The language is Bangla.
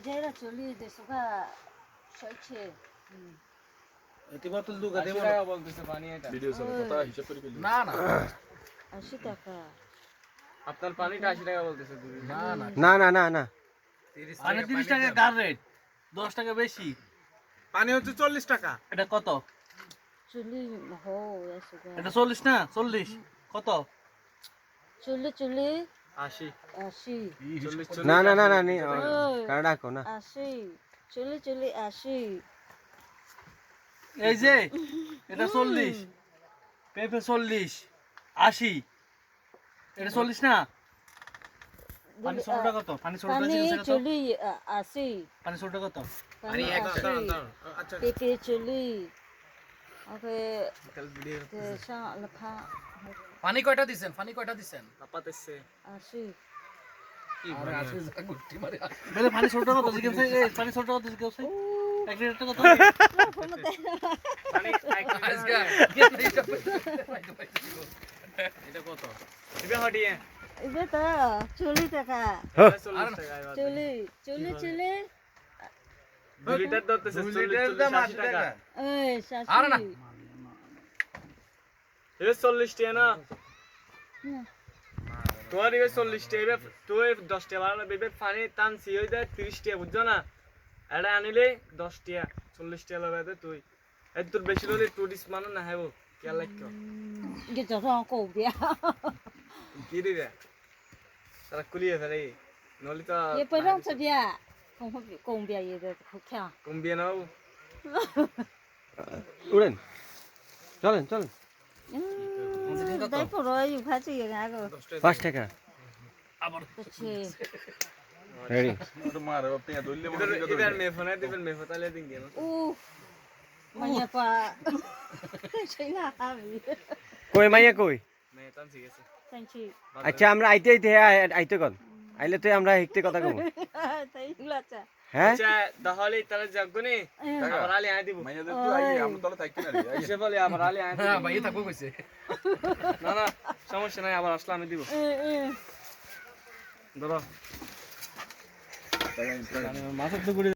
যেটা চলি দেশকা সইছে এতে বোতল দুগা দেব টাকা বলতেছে পানি এটা ভিডিও চলে কথা হিসাব করে ফেলি না না 80 টাকা আপনার পানিটা 80 টাকা বলতেছে দিদি না না না না না না পানি 30 টাকা গার রেট 10 টাকা বেশি পানি হচ্ছে 40 টাকা। এটা কত চলি হো এসকা এটা 40 না 40 কত চলি চলি 80 80 না না না না নি কানাডা কো না 80 চলি চলি 80 এই যে এটা 40 পেঁপে 40 80 এটা 40 না পানি 100 টাকা কত পানি 100 টাকা পানি জিনিস কত চলি 80 পানি 100 টাকা কত পানি আচ্ছা পেপে চলি ওকে কাল ভিডিও সা লেখা পানি কয়টা দিবেন পানি কয়টা দিবেন আপাতছে 80 আরে আসে গুটি মারে বলে পানি 100 টাকা কত জিজ্ঞেস এই পানি 100 টাকা জিজ্ঞেস এক লিটার টাকা কত পানি এটা কত দিবে হটিয়ে এটা তো 40 টাকা 40 টাকা চলি চলি চলি 2 লিটার দতেছে 2 লিটার দাম 80 টাকা। এই শাশি আরে না। এবে 40 টাকা না তোমার এবে 40 টাকা এবে তুই 10 টাকা বাড়ালে বেবে পানি টানছি হই যায় 30 টাকা বুঝছো না এটা আনিলে 10 টাকা 40 টাকা লবে তুই এই তোর বেশি হলে টুরিস্ট মানুষ না হেবো কি লাগতো cái chỗ đó cổ bia কি দিবে তারা কুলিয়ে ফেলে নলি তো ये bây giờ sao bia không có cổ bia gì được không theo কুম্বিয়ে নাও উড়েন চলেন চলেন đấy cổ rồi dùng khá gì ngã rồi 5 টাকা 그렇지 রেডি ওটা মারে বাপ টিয়া দইলে মনে ইদার ইদার মে ফোনে দিবেন মে ফতালে দিন গেল u mày pa সেই না আমি কই মাইয়া কই মে টানছি গেছে tanchi আচ্ছা আমরা আইতে আইতে আইতে কল আইলে তো আমরা হিকতে কথা কব তাই লাচা হ্যাঁ আচ্ছা তাহলে তাহলে যাগনি আবার আলি আই দিব মাইয়াদের তো আই আমরা তলে থাকি না রে কিসে বলে আবার আলি আই দিব হ্যাঁ ভাই থাকবো কইছে না না সমস্যা নাই আবার আসলে আমি দিব ধরো টাকা মাথার তো